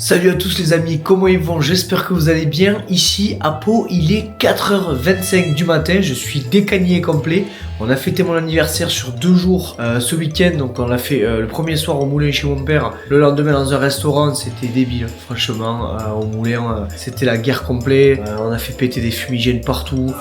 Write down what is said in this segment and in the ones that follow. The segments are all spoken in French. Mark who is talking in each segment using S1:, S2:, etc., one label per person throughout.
S1: Salut à tous les amis, comment ils vont? J'espère que vous allez bien. Ici à Pau, il est 4h25 du matin, je suis décagné complet. On a fêté mon anniversaire sur 2 jours ce week-end, donc on l'a fait le premier soir au moulin chez mon père, le lendemain dans un restaurant, c'était débile, franchement, au moulin, c'était la guerre complète, on a fait péter des fumigènes partout.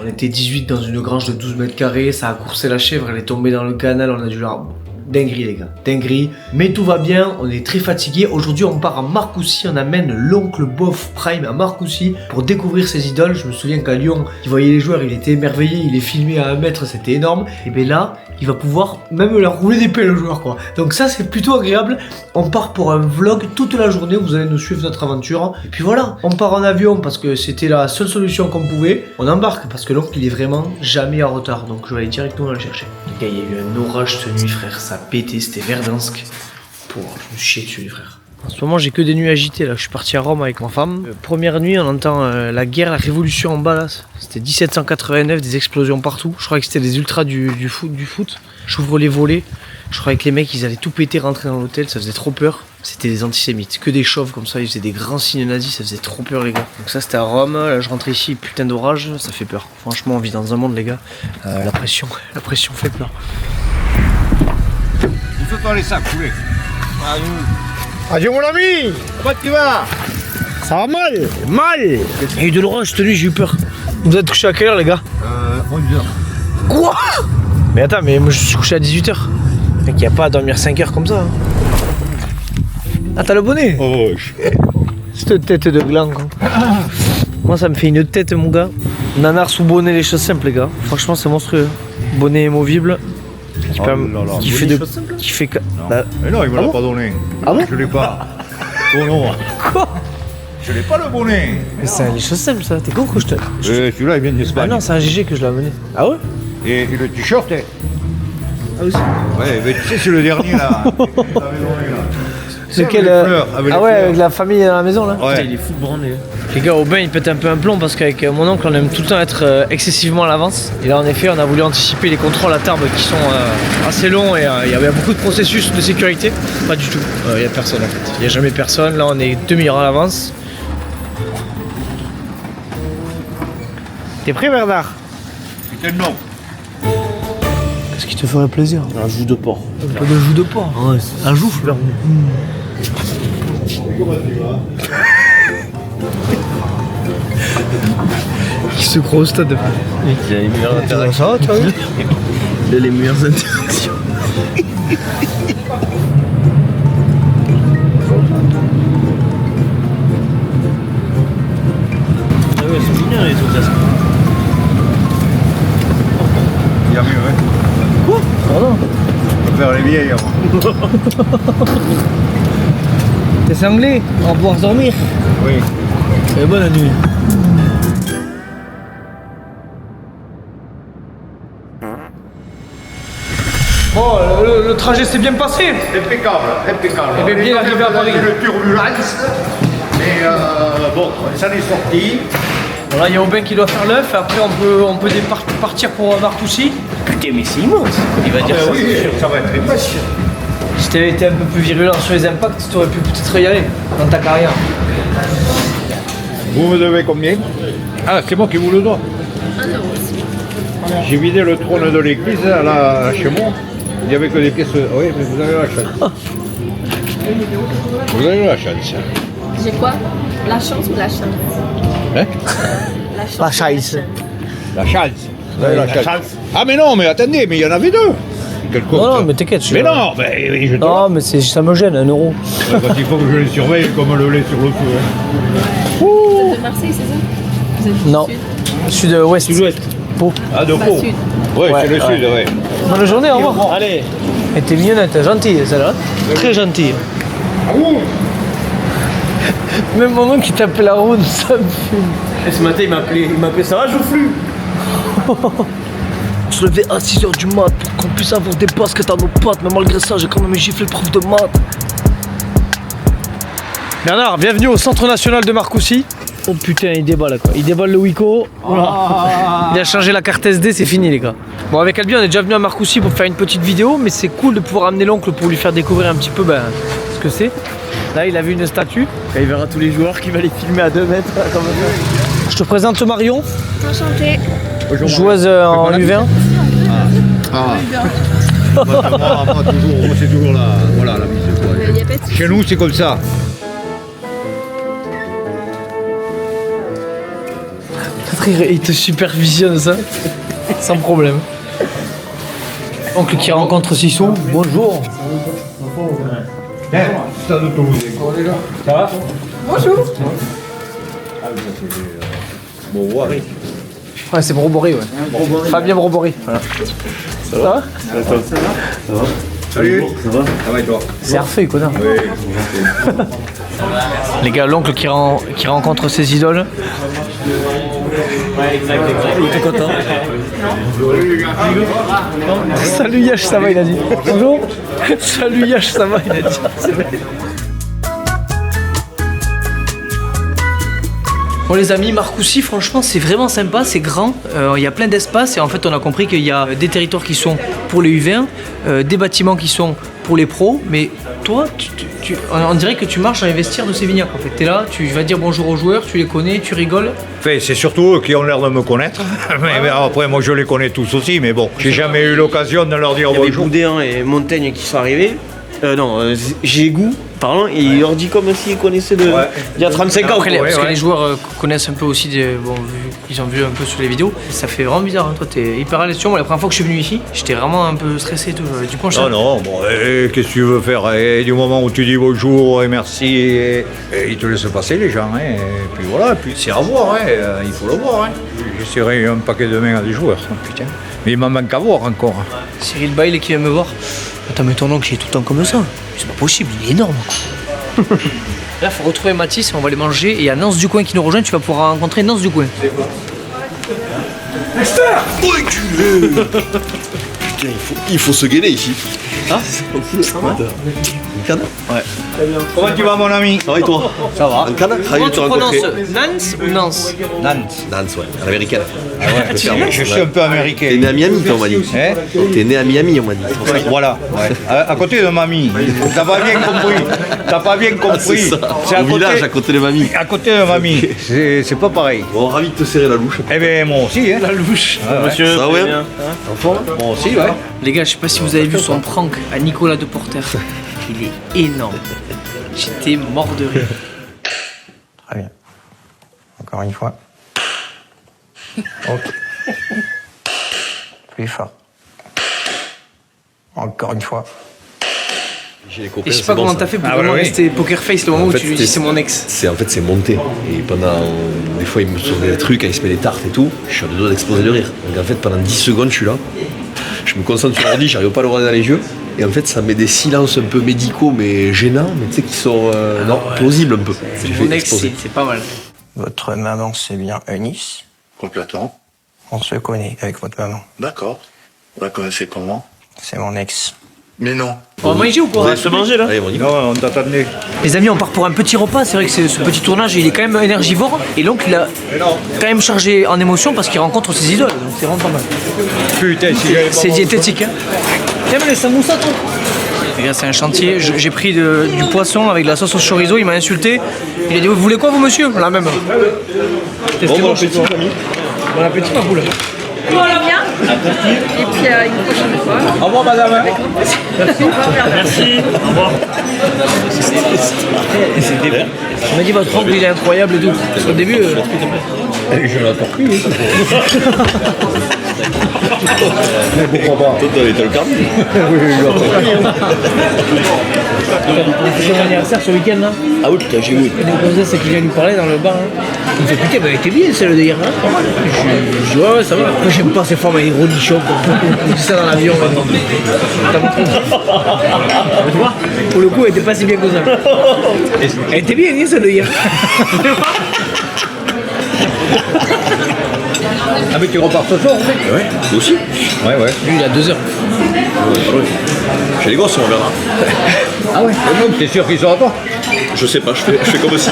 S1: On était 18 dans une grange de 12 mètres carrés, ça a coursé la chèvre, elle est tombée dans le canal, on a dû la... Dinguerie les gars, dinguerie. Mais tout va bien, on est très fatigué. Aujourd'hui on part à Marcoussis, on amène l'oncle Bof Prime à Marcoussis pour découvrir ses idoles. Je me souviens qu'à Lyon, il voyait les joueurs, il était émerveillé, il est filmé à 1 mètre, c'était énorme. Et bien là, il va pouvoir même leur rouler des pelles le joueur quoi. Donc ça c'est plutôt agréable. On part pour un vlog toute la journée, vous allez nous suivre notre aventure. Et puis voilà, on part en avion parce que c'était la seule solution qu'on pouvait. On embarque parce que l'oncle il est vraiment jamais en retard. Donc je vais aller directement le chercher. Les gars, il y a eu un orage cette nuit frère, ça a pété, c'était Verdansk. Je me suis chié dessus les frères. En ce moment j'ai que des nuits agitées là, je suis parti à Rome avec ma femme. Première nuit on entend la guerre, la révolution en bas là. C'était 1789, des explosions partout. Je croyais que c'était des ultras du foot. J'ouvre les volets, je croyais que les mecs ils allaient tout péter, rentrer dans l'hôtel, ça faisait trop peur. C'était des antisémites, que des chauves comme ça, ils faisaient des grands signes nazis, ça faisait trop peur les gars. Donc ça c'était à Rome, là je rentrais ici, putain d'orage, ça fait peur. Franchement on vit dans un monde les gars, la pression fait peur.
S2: Pousse-toi les sacs, poulet.
S3: Adieu mon ami.
S2: Comment tu vas?
S3: Ça va mal. Mal.
S1: Il y a eu de l'orage cette nuit, j'ai eu peur. Vous êtes couché à quelle heure les gars?
S2: 11h.
S1: Quoi? Mais attends, mais moi je suis couché à 18h. Mec, y a pas à dormir 5 heures comme ça. Hein. Ah t'as le bonnet?
S2: Oh,
S1: Cette tête de gland quoi. Moi ça me fait une tête mon gars. Nanar sous bonnet, les choses simples les gars. Franchement c'est monstrueux. Bonnet amovible. Qui fait de... Qui fait que...
S2: Bah, mais non, il me l'a pas donné.
S1: Ah bon?
S2: Je l'ai pas. Oh non.
S1: Quoi?
S2: Je l'ai pas le bonnet.
S1: Mais c'est les choses simples ça, t'es con que je te...
S2: Celui-là il vient
S1: Ah
S2: d'Espagne.
S1: non, c'est un GG que je l'ai amené. Ah ouais?
S2: Et le t-shirt, hein.
S1: Ah aussi?
S2: Ouais, mais tu sais, c'est le dernier là.
S1: Lequel Ah ouais, avec la famille à la maison là?
S2: Ouais.
S1: Putain, il est fou de branler. Les gars, au bain, il pète un peu un plomb parce qu'avec mon oncle, on aime tout le temps être excessivement à l'avance. Et là, en effet, on a voulu anticiper les contrôles à Tarbes qui sont assez longs et il y avait beaucoup de processus de sécurité. Pas du tout, il n'y a personne en fait. Il n'y a jamais personne. Là, on est demi-heure à l'avance. T'es prêt, Bernard?
S2: Putain, non.
S1: Qu'est-ce qui te ferait plaisir? Un joue de porc. Un peu de joue de porc? Ouais, un jouffle.
S2: Comment tu vas?
S1: Qui se croit au stade.
S4: Il a les meilleures interactions.
S1: Ça va, tu vois?
S4: Il a les meilleures interactions. Ah ouais, c'est mignon les trucs là.
S2: Il y a mieux, hein.
S1: Quoi? Ah non.
S2: On va faire les vieilles avant.
S1: T'es cinglé? On va pouvoir dormir.
S2: Oui.
S1: C'est bonne la nuit. Bon, le trajet s'est bien passé.
S2: Impeccable, impeccable.
S1: Eh bien, bien arrivé à Paris.
S2: Le turbulence. Mais bon, ça en est sorti.
S1: Voilà, il y a Aubin qui doit faire l'œuf. Après, on peut partir pour Marcoussis.
S4: Putain, mais c'est immense. Il va dire ça.
S2: Oui, ça va être immense.
S1: Si t'avais été un peu plus virulent sur les impacts, tu aurais pu peut-être y aller dans ta carrière.
S2: Vous me devez combien? Ah, c'est moi qui vous le dois. J'ai vidé le trône de l'église chez moi. Il n'y avait que des pièces. Oui, mais vous avez la chance. Vous avez la chance.
S5: J'ai quoi? La chance ou la chance?
S2: Hein?
S5: La chance.
S1: La chance.
S2: La chance. Vous avez
S1: Ouais,
S2: la chance. Ah, mais non, mais attendez, mais il y en avait deux. Quel con,
S1: Non,
S2: ça.
S1: non, mais t'inquiète.
S2: Mais non, mais oui, je te
S1: Non, mais ça me gêne, 1 euro.
S2: Quand il faut que je les surveille comme le lait sur le feu. Hein.
S5: Vous êtes de Marseille, c'est ça? Vous êtes du
S1: Non.
S5: sud?
S1: Sud-ouest. Sud-ouest. Pau.
S2: Ah, de
S5: Pas
S2: Pau.
S5: sud.
S2: Ouais,
S1: Ouais,
S2: c'est le
S1: ouais.
S2: sud, ouais.
S1: Bonne journée, au revoir. Allez. Elle était mignonnette, gentille, celle-là. Très gentille.
S2: Ah bon?
S1: Même moment qui t'appelle la route, ça me fume.
S4: Et ce matin, il m'a appelé, ça va, Joufflu?
S1: On se levait à 6h du mat pour qu'on puisse avoir des baskets à nos pattes. Mais malgré ça, j'ai quand même giflé le prof de maths. Bernard, bienvenue au Centre National de Marcoussis. Oh putain, il déballe quoi. Il déballe le Wico. Voilà. Il a changé la carte SD, c'est fini les gars. Bon, avec Albi, on est déjà venu à Marcoussis pour faire une petite vidéo, mais c'est cool de pouvoir amener l'oncle pour lui faire découvrir un petit peu ce que c'est. Là, il a vu une statue.
S4: Quand il verra tous les joueurs qui va les filmer à 2 mètres. Comme ça.
S1: Je te présente Marion,
S5: Enchantée.
S1: joueuse en U20.
S2: Moi, c'est toujours la mise.
S5: Il y a pas de souci.
S2: Chez nous, c'est comme ça.
S1: Il te supervisionne ça, sans problème. Oncle qui rencontre Sissou, bonjour.
S2: Ça va?
S5: Bonjour.
S2: Bon,
S1: Ouais, c'est Broboré, ouais. Fabien Broboré. Voilà. Ça va?
S2: salut. Ça va et toi?
S1: C'est refait, connard. Les gars, l'oncle qui rencontre ses idoles.
S4: Ouais, exact. Il était content.
S1: Salut Yash, ça va, il a dit. Bonjour. Salut Yash, ça va, il a dit. Bon les amis, Marcoussis, franchement c'est vraiment sympa, c'est grand, il y a plein d'espace et en fait on a compris qu'il y a des territoires qui sont pour les U20, des bâtiments qui sont pour les pros, mais toi, on dirait que tu marches dans les vestiaires de Sévignac en fait. T'es là, tu vas dire bonjour aux joueurs, tu les connais, tu rigoles.
S2: Enfin, c'est surtout eux qui ont l'air de me connaître. Mais après, moi je les connais tous aussi, mais bon, j'ai jamais eu l'occasion de leur dire
S4: Il y avait
S2: bonjour.
S4: Boudin et Montaigne qui sont arrivés. Gégou, pardon, et il leur dit comme s'ils connaissaient il y a 35 ans.
S1: Après,
S4: quoi.
S1: parce que les joueurs connaissent un peu aussi, ils ont vu un peu sur les vidéos. Ça fait vraiment bizarre, hein. Toi t'es hyper à l'aise sur moi. La première fois que je suis venu ici, j'étais vraiment un peu stressé et tout. Du coup,
S2: Non, bon, qu'est-ce que tu veux faire? Du moment où tu dis bonjour et merci, et ils te laissent passer les gens. Et puis voilà, et puis c'est à voir, il faut le voir. J'essaierai un paquet de mains à des joueurs, putain. Mais il m'en manque à voir encore.
S1: Cyril Bail qui vient me voir. Attends, mais ton oncle il est tout le temps comme ça. C'est pas possible, il est énorme. Quoi. Là, faut retrouver Mathis, on va les manger. Et il y a Nance du coin qui nous rejoint, tu vas pouvoir rencontrer Nance du coin.
S6: Putain, il faut se gainer ici.
S1: Ah,
S2: Comment tu vas, mon ami?
S6: Ça va et toi?
S2: Ça va.
S6: En Canada?
S1: Comment tu prononces Nance ou Nance?
S2: Nantes.
S6: Nantes, ouais, à l'américaine.
S2: Je suis un peu américain.
S6: T'es né à Miami, on m'a dit.
S2: Hein?
S6: T'es né à Miami, on m'a dit.
S2: Voilà, à côté de mamie. T'as pas bien compris.
S6: C'est ça.
S2: C'est
S6: Au village, à côté de Mamie.
S2: À côté de mamie. C'est pas pareil.
S6: Bon, ravi de te serrer la louche.
S2: Eh bien, moi aussi, hein.
S1: La louche.
S4: Monsieur,
S6: Ça, ouais.
S4: bien.
S2: Moi aussi, ouais.
S1: Les gars, je sais pas si vous avez vu son prank à Nicolas Deporter. Il est énorme. J'étais mort de rire.
S7: Très bien. Encore une fois. Ok. Plus fort. Encore une fois.
S6: J'ai les copains,
S1: Et je sais
S6: c'est
S1: pas
S6: bon,
S1: comment
S6: ça.
S1: t'as fait pour
S2: Ah,
S1: vraiment
S2: ouais,
S1: rester poker face le moment
S6: En
S1: où
S6: fait,
S1: tu lui dis c'est mon ex.
S6: C'est monté. Et pendant. Des fois, il me sort des trucs, quand il se met des tartes et tout. Je suis à deux doigts d'exploser de rire. Donc en fait, pendant 10 secondes, je suis là. Je me concentre sur l'ordi, j'arrive pas à le regarder dans les yeux. Et en fait, ça met des silences un peu médicaux, mais gênants, mais tu sais, qui sont plausibles un peu.
S1: C'est
S6: J'ai
S1: mon
S6: fait
S1: ex,
S6: exploser.
S1: c'est pas mal.
S7: Votre maman, c'est bien Eunice.
S8: Complètement.
S7: On se connaît avec votre maman.
S8: D'accord. Vous la connaissez comment?
S7: C'est mon ex.
S8: Mais non.
S1: On va manger ou
S4: On
S1: pas
S4: va se manger là.
S6: Allez, on y va.
S2: Non, on t'attendait.
S1: Les amis, on part pour un petit repas. C'est vrai que ce petit tournage, il est quand même énergivore. Et l'oncle, il a quand même chargé en émotion parce qu'il rencontre ses idoles. Donc c'est vraiment pas mal.
S2: Putain, si j'avais pas
S1: C'est
S2: mon-
S1: diététique, hein. Tiens, mais ça mousse à toi. Les gars, c'est un chantier. J'ai pris du poisson avec de la sauce au chorizo. Il m'a insulté. Il a dit, vous voulez quoi, vous, monsieur? La même.
S6: Bon appétit, famille.
S1: Bon appétit, ma poule.
S5: Voilà. Et puis une prochaine fois.
S2: Au revoir, madame.
S4: Merci. Au revoir.
S1: Il m'a dit, votre oncle, il est incroyable et tout. Parce qu'au début.
S2: Je l'ai pas pris.
S6: Toi, t'as le carnet.
S1: C'est mon anniversaire ce week-end là.
S6: Ah oui, putain, j'ai vu.
S1: Il y a une gonzesse qui vient lui parler dans le bar. Hein. Il me fait putain, mais elle était bien celle de hier. Hein. Je dis ouais, ça va. Moi j'aime pas ces formes ironichoques. On dit ça dans l'avion. T'as montré. Tu vois, pour le coup, elle était pas si bien que ça. Elle était bien, hein, celle de hier.
S2: Ah, mais tu repars ce soir, en fait?
S6: Ouais, toi aussi.
S2: Ouais.
S1: Lui, il a 2 heures.
S6: Chez les gosses, on verra.
S2: Ah ouais? Non, t'es sûr qu'ils sont à toi?
S6: Je sais pas, je fais comme aussi.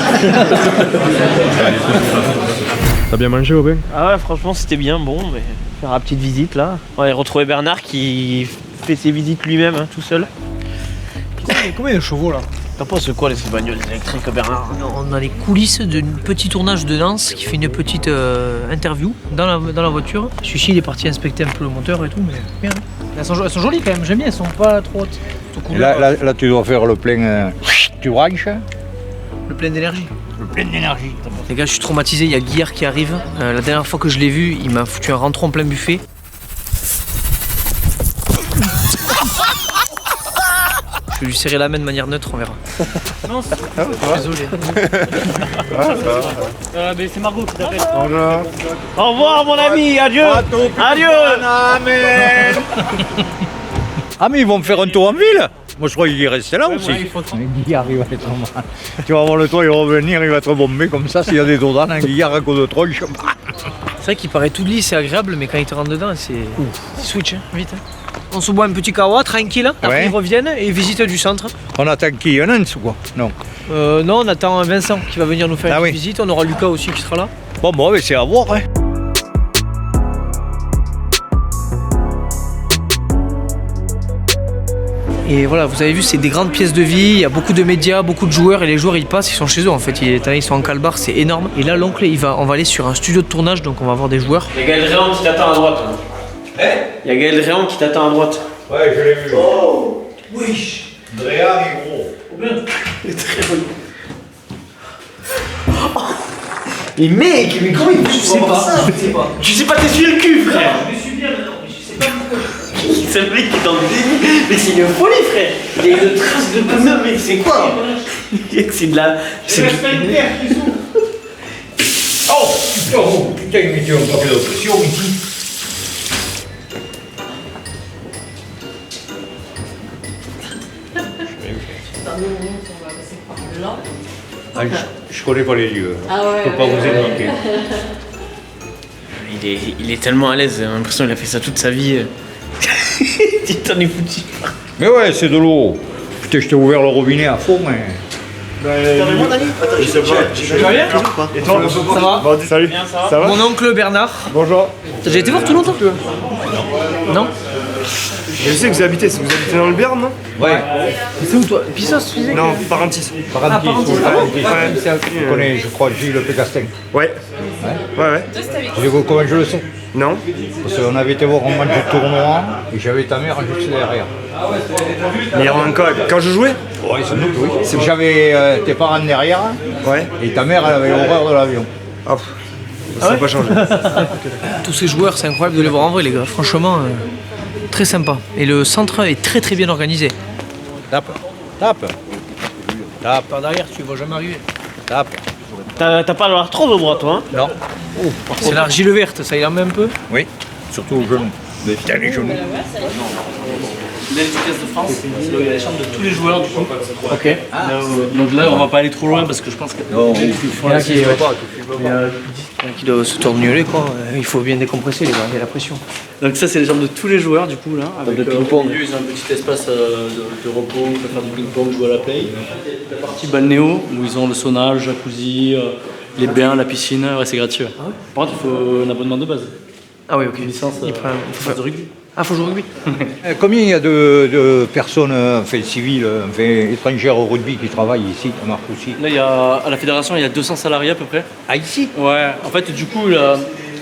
S3: T'as bien mangé, Aubin?
S4: Ah ouais, franchement, c'était bien bon, mais faire la petite visite là. On va retrouver Bernard qui fait ses visites lui-même, hein, tout seul.
S1: Combien de chevaux là?
S4: T'en penses quoi, ces bagnoles électriques, Bernard?
S1: On a les coulisses d'un petit tournage de danse qui fait une petite interview dans la voiture. Celui-ci il est parti inspecter un peu le moteur et tout, mais bien. Elles sont jolies quand même, j'aime bien, elles sont pas trop hautes.
S2: Et là, tu dois faire le plein. Tu branches.
S1: Le plein d'énergie.
S2: Le plein d'énergie.
S1: Les gars, je suis traumatisé, il y a Guillard qui arrive. La dernière fois que je l'ai vu, il m'a foutu un rentron en plein buffet. Je vais lui serrer la main de manière neutre, on verra.
S9: Non,
S1: Désolé.
S9: mais c'est Margot qui t'appelle.
S3: Bonjour.
S4: Au revoir, mon ami, adieu. Adieu.
S2: Ah, mais ils vont me faire un tour en ville. Moi, je croyais qu'il restait là aussi. Guillard, il va être mal. Tu vas voir le toit, il va revenir, il va être bombé comme ça. S'il y a des dos d'âne, un Guillard à cause de tronche.
S1: C'est vrai qu'il paraît tout lisse et agréable, mais quand il te rentre dedans, c'est switch, hein, vite. Hein. On se boit un petit kawa, tranquille, après
S2: Ouais.
S1: ils reviennent et visite du centre.
S2: On attend qui? Un Nance ou quoi? Non.
S1: Non, on attend Vincent qui va venir nous faire une
S2: oui.
S1: visite, on aura Lucas aussi qui sera là.
S2: Bon, mais c'est à voir, hein.
S1: Et voilà, vous avez vu, c'est des grandes pièces de vie, il y a beaucoup de médias, beaucoup de joueurs, et les joueurs ils passent, ils sont chez eux en fait, ils sont en calbar, c'est énorme. Et là, l'oncle, on va aller sur un studio de tournage, donc on va voir des joueurs.
S4: Il y a Gaël Réan qui t'attend à droite. Il y a Gaël Réan qui t'attend à droite.
S2: Ouais, je l'ai vu.
S4: Oh
S2: Oui. Dréa est gros.
S4: Il est très joli. Mais mec, mais comment il sais pas. Tu sais pas, t'es sur le cul, frère.
S1: Je me suis bien maintenant, mais je sais pas pourquoi.
S4: C'est le mec qui est dans le déni. Mais c'est une folie, frère. Il y a une trace de bonhomme, mec, c'est quoi? C'est de la. C'est
S2: Oh, putain, il mettait un paquet de pression ici. Ah, je connais pas les lieux. Je peux pas vous indiquer.
S4: Il est tellement à l'aise, j'ai l'impression qu'il a fait ça toute sa vie. Tu t'en es foutu.
S2: Mais ouais, c'est de l'eau. Putain, je t'ai ouvert le robinet à fond, mais.
S3: Je sais pas. Et toi?
S1: Ça va?
S3: Bon, salut. Ça va?
S1: Mon oncle Bernard.
S3: Bonjour.
S1: T'as déjà été voir Toulon toi? Non.
S3: Je sais que vous habitez dans le Béarn, non?
S2: Ouais.
S1: C'est où toi? Pissos, tu sais?
S3: Non, Parentis.
S2: Parentis,
S3: Ouais.
S2: je connais, je crois, Gilles Pécastin.
S3: Ouais. Ouais.
S2: Comment je le sais?
S3: Non?
S2: Parce qu'on avait été voir un match de tournoi et j'avais ta mère juste derrière.
S3: Mais encore, quand je jouais?
S2: Ouais, sans doute, oui. J'avais tes parents derrière
S3: Ouais.
S2: et ta mère, elle avait horreur de l'avion.
S3: Ah, ça n'a pas changé.
S1: Tous ces joueurs, c'est incroyable de les voir en vrai, les gars. Franchement, très sympa. Et le centre est très très bien organisé.
S2: Tape.
S1: Par derrière, tu ne vois jamais arriver.
S2: Tape.
S4: T'as pas l'arthrose au bras, toi, hein?
S2: Non.
S1: C'est l'argile verte, ça y en met un peu.
S2: Oui, surtout aux genoux. Putain, les genoux.
S9: L'Est de France, c'est la chambre de tous les joueurs du coup. Ok. Donc là, on va pas aller trop loin parce que je pense que.
S2: Non,
S1: Il y en a qui doivent se torgnoler, quoi. Il faut bien décompresser, les gars, il y a la pression.
S9: Donc ça, c'est les jambes de tous les joueurs du coup là. Avec
S1: le ping-pong.
S9: Au milieu, ils ont un petit espace de repos, on peut faire du ping-pong, jouer à la play. La partie balnéo où ils ont le sauna, le jacuzzi, les bains, la piscine, ouais, c'est gratuit. Par contre, il faut un abonnement de base.
S1: Ah oui, ok.
S9: Une licence,
S1: Il faut
S9: de rugby.
S1: Ah, faut jouer au rugby.
S2: Combien il y a de personnes civiles, étrangères au rugby qui travaillent ici, à Marcoussis?
S9: Là, à la fédération, il y a 200 salariés à peu près.
S2: Ah, ici?
S9: Ouais, en fait, du coup,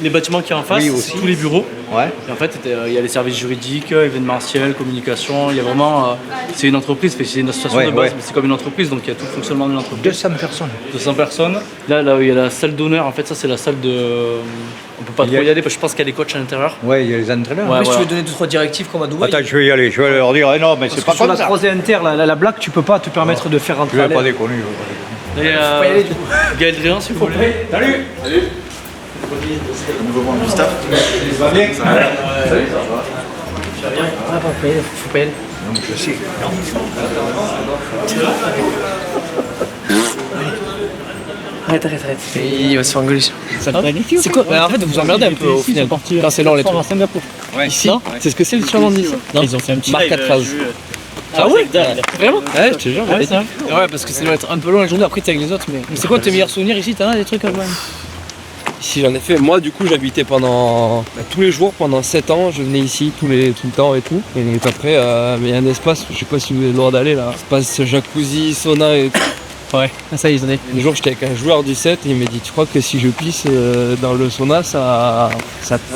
S9: les bâtiments qui sont en face,
S2: Oui,
S9: c'est
S2: aussi.
S9: tous les bureaux.
S2: Ouais.
S9: Et en fait, il y a les services juridiques, événementiels, communication. Il y a vraiment. C'est une entreprise, c'est une association
S2: Ouais,
S9: de base,
S2: ouais.
S9: mais c'est comme une entreprise, donc il y a tout le fonctionnement d'une entreprise.
S2: 200 personnes.
S9: 200 personnes. Là, il y a la salle d'honneur. En fait, ça, c'est la salle de. On peut pas
S2: Il y
S9: trop
S2: a-
S9: y aller parce que je pense qu'il y a des coachs à l'intérieur.
S2: Ouais, il y a les entraîneurs.
S9: Ouais.
S1: Après, si tu
S9: voilà.
S1: veux donner 2-3 directives comme à Dubaï.
S2: Attends, je vais y aller, je vais leur dire, non, mais c'est pas
S1: Sur
S2: comme
S1: la
S2: ça.
S1: croisée inter, la blague, tu peux pas te permettre de faire
S2: Je
S1: rentrer.
S2: vais pas déconner.
S9: Là, il y
S1: Faut y aller, du coup.
S9: a Gaël Dréan, s'il vous plaît.
S2: Salut.
S8: Nouveau membre du staff.
S2: Ça va bien?
S1: Ah, faut pas y aller.
S2: Non, je sais.
S1: Arrête. Il va se faire engueuler. C'est quoi? En fait, vous emmerdez un peu au final. Quand c'est long, les trucs.
S2: Ouais.
S1: Ici, c'est ce que c'est le surnom d'ici.
S9: Non, ils ont fait un petit
S1: Marc
S9: live,
S1: 4 phrases.
S9: Ah ouais? Vraiment?
S10: Ouais, je te jure.
S9: Ouais, c'est vrai.
S10: Ouais, parce que ça doit être un peu long la journée, après t'es avec les autres. Mais
S9: C'est quoi tes meilleurs souvenirs ici? T'en as des trucs quand même?
S10: ici, j'en ai fait. Moi, du coup, j'habitais pendant tous les jours, pendant 7 ans. Je venais ici tout le temps et tout. Et après, il y a un espace, je sais pas si vous avez le droit d'aller là. Espace jacuzzi, sauna et tout.
S9: Ouais, ça y est, ils en ont.
S10: Un jour, j'étais avec un joueur du 7 et il m'a dit tu crois que si je pisse dans le sauna, ça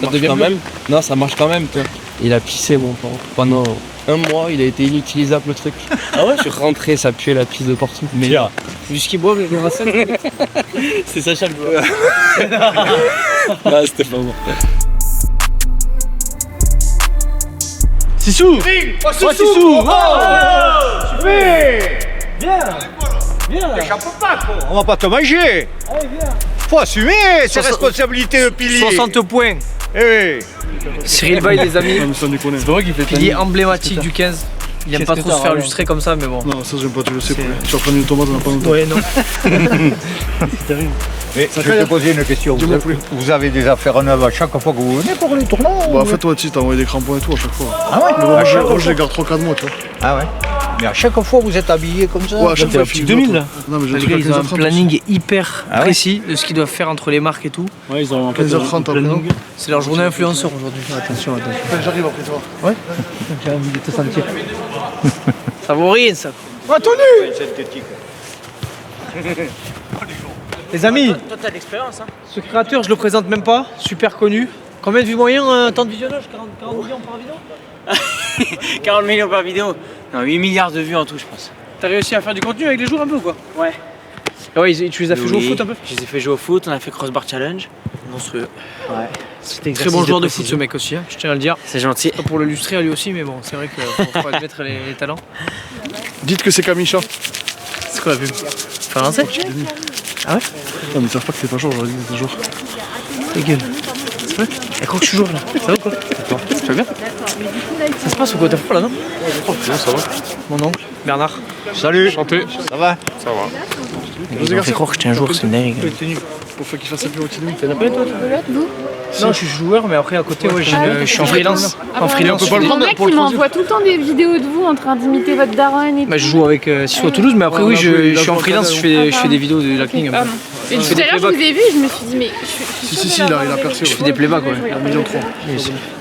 S10: marche
S9: devient
S10: quand
S9: bleu
S10: même? Non, ça marche quand même. Tu vois. Il a pissé mon pauvre. Pendant 1 mois, il a été inutilisable le truc.
S9: Ah ouais?
S10: Je suis rentré, ça puait la pisse de partout. Mais
S9: Du ski bois, les racines. C'est Sacha le joueur.
S10: là, c'était pas bon.
S9: Sissou! Oh, Sissou!
S2: On va pas te manger. Faut assumer ses responsabilités de pilier.
S1: 60 points.
S2: Eh oui.
S1: Cyril Bay, les amis.
S9: C'est pas moi qui fais
S1: Pilier emblématique du 15. Il aime pas trop se faire lustrer comme ça, mais bon.
S3: Non, ça j'aime pas, tu le sais. Tu vas prendre une tomate, on a pas longtemps.
S1: Ouais, non.
S2: Mais je vais te poser une question. Vous avez des affaires neuves à chaque fois que vous venez pour les tournois?
S3: Bah, en fait, toi, tu t'as envoyé des crampons et tout à chaque fois.
S2: Ah ouais?
S3: Mais bon, moi, je les garde 3-4 mois, tu vois.
S2: Ah ouais. Mais à chaque fois vous êtes habillés comme ça?
S3: Ouais, à chaque fois,
S9: petit 2000 là.
S3: Non, mais j'ai
S1: Les
S3: des
S1: gars,
S3: trucs
S1: ils
S3: à
S1: ont un
S3: 15h30.
S1: planning hyper
S2: Ah ouais
S1: précis de ce qu'ils doivent faire entre les marques et tout.
S9: Ouais, ils ont un
S3: 15h30 après, non?
S1: C'est leur journée influenceur aujourd'hui. Attention, attention.
S3: J'arrive après toi.
S1: J'ai envie de te sentir. Ça vaut rien, ça. Les amis,
S4: Toi, t'as de l'expérience, hein?
S1: ce créateur, je le présente même pas. Super connu. Combien de vues moyen, temps de visionnage? 40 millions par vidéo?
S4: 40 millions par vidéo. Non, 8 milliards de vues en tout, je pense.
S1: T'as réussi à faire du contenu avec les joueurs un peu ou quoi?
S4: Ouais.
S1: Ah ouais, tu les as fait jouer au foot un peu?
S4: Je les ai fait jouer au foot, on a fait crossbar challenge. Monstrueux. Ouais. C'était
S1: Très bon joueur de foot ce mec aussi, hein, je tiens à le dire.
S4: C'est gentil.
S1: Pas pour le lustrer à lui aussi, mais bon, c'est vrai qu'il faut admettre les talents.
S3: Dites que c'est Kamisha.
S1: C'est quoi la pub? Français? Ah ouais?
S3: Non, mais ils savent pas que t'es pas joueur, j'aurais dit que t'étais joueur.
S1: Ta gueule. C'est vrai? Elle croit que je suis joueur là. Ça va ou quoi? Ça va bien? Ça se passe ou quoi? T'as froid là, non?
S3: Non, ça va.
S1: Mon oncle, Bernard.
S2: Salut.
S3: Chanté.
S2: Ça va?
S3: Ça va.
S1: Ils m'ont fait croire que j'étais un joueur, c'est une dingue.
S3: Pour qu'il fasse un peu au-dessus de nous.
S1: T'en as pas toi? Non, je suis joueur, mais après à côté, ouais, je suis en freelance. En freelance.
S3: on peut pas le
S5: Mon
S3: prendre
S5: mec,
S3: pour
S5: il
S3: le
S5: m'envoie tout le temps des vidéos de vous en train d'imiter votre daronne et
S1: Bah, je
S5: tout.
S1: joue avec Sissou à Toulouse, mais après,
S3: Ouais,
S1: oui,
S3: on a joué,
S1: je suis en freelance, je fais des vidéos de l'acting.
S5: Pardon. Et tout à l'heure, je vous ai vu, je me suis dit, mais je suis
S3: Si, il a percé.
S1: Je fais des playbacks, ouais.
S3: 1,3 million.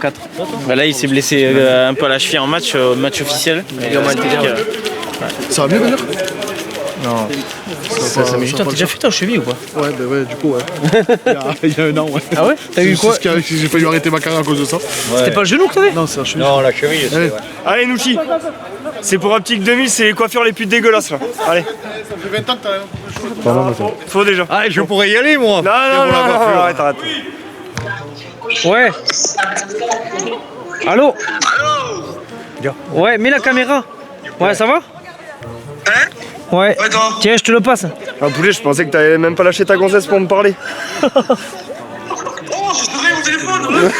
S1: 4.
S4: Bah là, il s'est blessé un peu à la cheville en match officiel.
S1: Et on m'a été dire.
S3: Ça va mieux venir?
S1: Non. Ça met du temps. T'as déjà fait ta cheville ou pas?
S3: Ouais, bah ouais, du coup, ouais. Il y a 1 an, ouais.
S1: Ah ouais? T'as eu quoi?
S3: J'ai failli arrêter ma carrière à cause de ça.
S1: C'était pas le genou que t'avais?
S3: Non, c'est un cheville.
S2: Non, la cheville, c'est
S3: Allez.
S2: vrai.
S3: Allez, Nouchi. C'est pour Optique 2000, c'est les coiffures les plus dégueulasses là. Allez. Ça fait 20 ans que t'as rien. Faut déjà.
S2: Ah, je pourrais y aller moi.
S3: Non, arrête.
S1: Ouais. Allô? Ouais, mets la caméra. Ouais, ça va? Ouais. Tiens, je te le passe.
S3: Ah, poulet, je pensais que t'avais même pas lâché ta gonzesse pour me parler.
S8: Oh, je serai mon téléphone.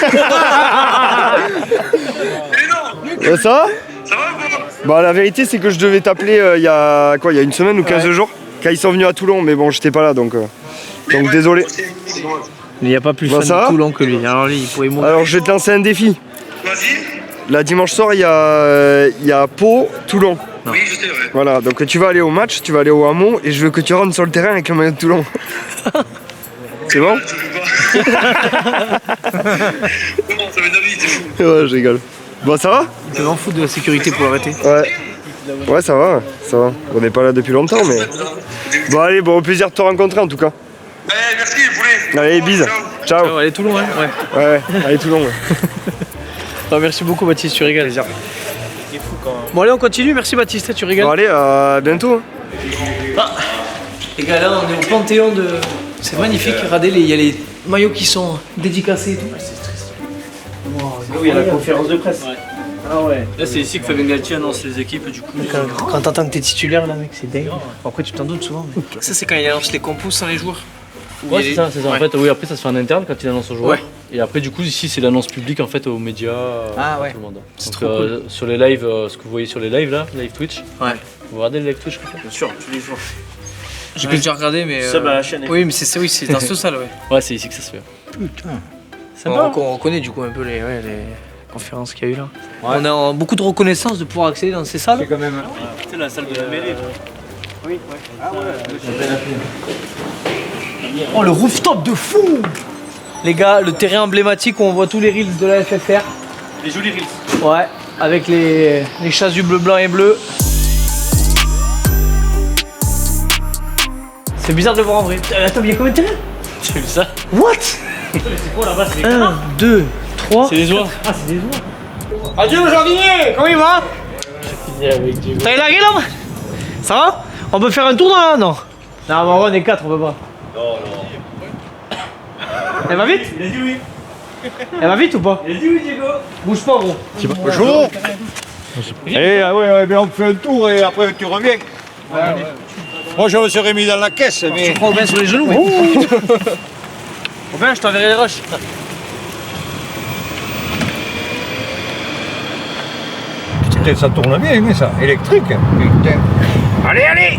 S3: Ça va?
S8: Ça va ou pas?
S3: Bah, la vérité, c'est que je devais t'appeler il y a quoi, il y a une semaine ou 15 jours, quand ils sont venus à Toulon, mais bon, j'étais pas là donc désolé.
S1: Il n'y a pas plus
S3: Bah,
S1: fan
S3: ça va
S1: de Toulon que lui. Alors lui, il pourrait mourir.
S3: Alors, je vais te lancer un défi.
S8: Vas-y.
S3: Là, dimanche soir, il y a Pau, Toulon.
S8: Oui, je sais, ouais.
S3: Voilà, donc tu vas aller au match, tu vas aller au Hamon, et je veux que tu rentres sur le terrain avec le maillot de Toulon. C'est bon?
S8: Non, ça va être vite, c'est fou.
S3: Ouais, je rigole. Bon, ça va?
S1: Il peut en foutre de la sécurité pour l'arrêter.
S3: Ouais, ça va. On n'est pas là depuis longtemps, mais... Bon, allez, bon, au plaisir de te rencontrer, en tout cas.
S8: Allez, merci, les poulets.
S3: Allez, bise. Ciao.
S1: Ah, allez, Toulon, hein? Ouais.
S3: Ouais, allez, Toulon.
S1: Ah, merci beaucoup, Baptiste, tu régales. Bon, allez, on continue. Merci, Baptiste, tu régales.
S3: Bon, allez, à bientôt.
S1: Les gars, là, on est au Panthéon de. C'est magnifique, regardez, il y a les maillots qui sont dédicacés et tout. C'est triste.
S4: Oui, il y a la conférence de presse.
S1: Ah ouais.
S9: Là, c'est ici que Fabien Galtier annonce les équipes, du coup.
S1: Quand t'entends que t'es titulaire, là, mec, c'est dingue. Bon, après, tu t'en doutes souvent. Mais... Ça, c'est quand il annonce les compos sans les joueurs.
S9: Ouais, c'est ça, c'est ça. En fait, oui, après, ça se fait en interne quand il annonce aux joueurs.
S1: Ouais.
S9: Et après, du coup, ici, c'est l'annonce publique en fait aux médias.
S1: Ah ouais.
S9: Tout le monde.
S1: C'est
S9: Donc,
S1: trop cool.
S9: sur les lives, ce que vous voyez sur les lives là, live Twitch.
S1: Ouais.
S9: Vous regardez le live Twitch comme ça?
S4: Bien sûr, tous les jours.
S1: J'ai pu déjà regarder, mais.
S4: Sub à la chaîne.
S1: Oui, mais c'est oui, dans ce salle, ouais.
S9: Ouais, c'est ici que ça se fait.
S1: On reconnaît du coup un peu conférence qu'il y a eu là. On a beaucoup de reconnaissance de pouvoir accéder dans ces salles.
S2: C'est quand même.
S3: C'est la salle de la mairie. Oui, ouais. Ah ouais.
S1: Oh, le rooftop de fou! Les gars, le terrain emblématique où on voit tous les reels de la FFR.
S3: Les jolis reels.
S1: Ouais, avec les chasubles blanc et bleu. C'est bizarre de le voir en vrai. Attends, mais il y a combien de terrains?
S3: J'ai vu ça.
S1: What?
S3: C'est quoi là-bas? C'est
S1: 1, 2, 3.
S3: C'est des oies.
S1: Ah, c'est des oies. Adieu le jardinier! Comment il va? T'as largué là? Ça va? On peut faire un tour là? Non. Non, mais on est 4, on peut pas.
S2: Non.
S1: Elle va vite?
S3: Il a dit oui.
S1: Elle va vite ou pas?
S3: Il a dit oui, Diego.
S1: Bouge pas, gros.
S2: Bonjour. Eh, ouais, on fait un tour et après tu reviens. Moi je me serais mis dans la caisse, mais.
S1: Tu prends Aubin sur les genoux, mais. Aubin, je t'enverrai les rushs.
S2: Putain, ça tourne bien, mais ça, électrique. Putain. Allez.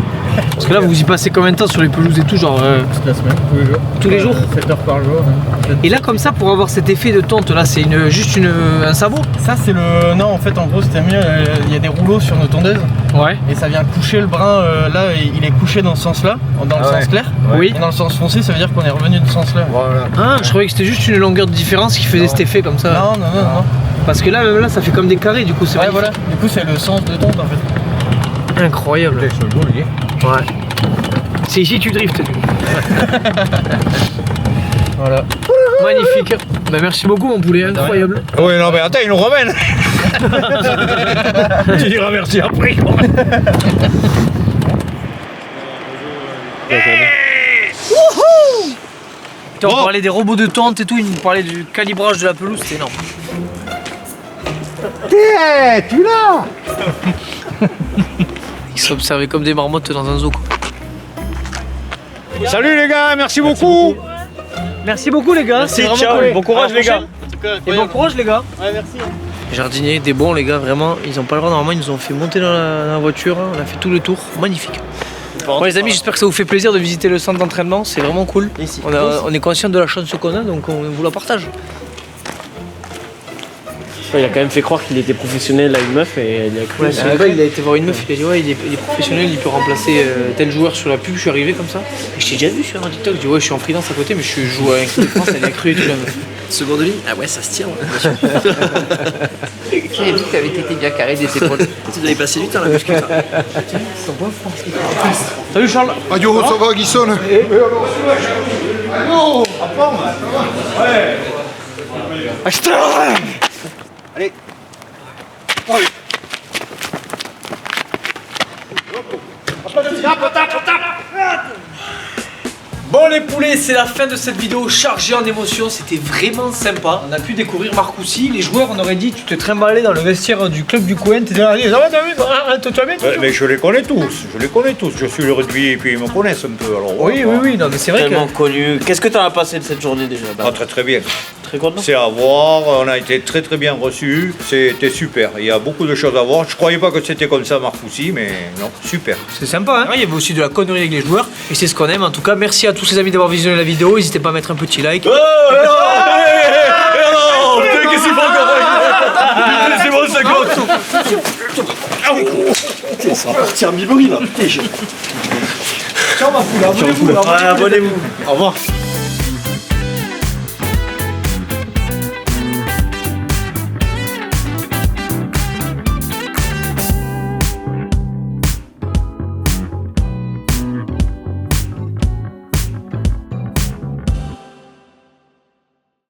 S1: Parce que là, vous y passez combien de temps sur les pelouses et tout, genre
S11: Toute la semaine, tous les jours.
S1: tous les jours?
S11: 7 heures par jour. Hein.
S1: Et là, comme ça, pour avoir cet effet de tonte, là, c'est juste un sabot?
S11: Ça, c'est le. Non, en fait, en gros, c'était mieux. Il y a des rouleaux sur nos tondeuses.
S1: Ouais.
S11: Et ça vient coucher le brin. Là, il est couché dans ce sens-là, dans le sens clair.
S1: Oui.
S11: Et dans le sens foncé, ça veut dire qu'on est revenu de ce sens-là.
S2: Voilà.
S1: Ah, je croyais que c'était juste une longueur de différence qui faisait cet effet comme ça.
S11: Non.
S1: Parce que là, même là, ça fait comme des carrés, du coup, c'est
S11: Ouais,
S1: magnifique.
S11: voilà. Du coup, c'est le sens de tonte en fait.
S1: Incroyable.
S2: C'est joli.
S1: Ouais. C'est ici que tu driftes.
S11: Voilà.
S1: Magnifique. Bah, merci beaucoup, mon poulet, incroyable.
S2: Oui, non, mais attends, il nous ramène. Tu diras merci après.
S1: On parlait des robots de tonte et tout, il nous parlait du calibrage de la pelouse, c'était énorme.
S2: Tu l'as.
S1: Ils s'observaient comme des marmottes dans un zoo, quoi.
S2: Salut les gars, merci beaucoup.
S1: Merci beaucoup, les gars.
S3: Merci,
S1: vraiment
S3: ciao,
S1: cool.
S3: bon courage,
S1: À la
S3: les gars.
S1: prochaine. Et bon courage, les gars.
S11: Ouais, merci.
S1: Jardinier, des bons, les gars, vraiment. Ils ont pas le droit, normalement, ils nous ont fait monter dans la voiture. Hein. On a fait tout le tour. Magnifique. Bon, les amis, j'espère que ça vous fait plaisir de visiter le centre d'entraînement. C'est vraiment cool. On est conscient de la chance qu'on a, donc on vous la partage.
S4: Il a quand même fait croire qu'il était professionnel à une meuf et il a cru.
S1: Ouais, c'est vrai, il a été voir une meuf, il a dit ouais, il est professionnel, il peut remplacer tel joueur sur la pub. Je suis arrivé comme ça. Et je t'ai déjà vu sur un TikTok. Je dis ouais, je suis en freelance à côté, mais je joue à l'équipe de France, elle a cru et tout la meuf.
S4: Seconde ligne. Ah ouais, ça se tient.
S10: Qui a dit que t'avais été bien carré des épaules?
S4: Vous allez passer du temps la muscu.
S1: Salut Charles.
S12: Adieu, ça va Guisson?
S2: Allez.
S1: Bon les poulets, c'est la fin de cette vidéo chargée en émotions, c'était vraiment sympa. On a pu découvrir Marcoussis, les joueurs on aurait dit tu te trimballais dans le vestiaire du club du coin, t'étais là, ça va, t'as vu, toi bien,
S2: Mais je les connais tous, je suis le rugby et puis ils me connaissent un peu. Alors,
S1: oui, non mais c'est vrai
S4: Tellement connu. Qu'est-ce que t'en as passé de cette journée déjà?
S2: très bien.
S4: Très content.
S2: C'est à voir, on a été très bien reçus, c'était super. Il y a beaucoup de choses à voir. Je croyais pas que c'était comme ça Marcoussis, mais non, super.
S1: C'est sympa, hein. Il y avait aussi de la connerie avec les joueurs et c'est ce qu'on aime. En tout cas, merci à tous les amis d'avoir visionné la vidéo. N'hésitez pas à mettre un petit like.
S3: Qu'est-ce qu'il faut encore? C'est bon, ça compte. Ça va partir en bibori là.
S1: Ciao ma poule, abonnez-vous.
S3: Abonnez-vous. Au revoir.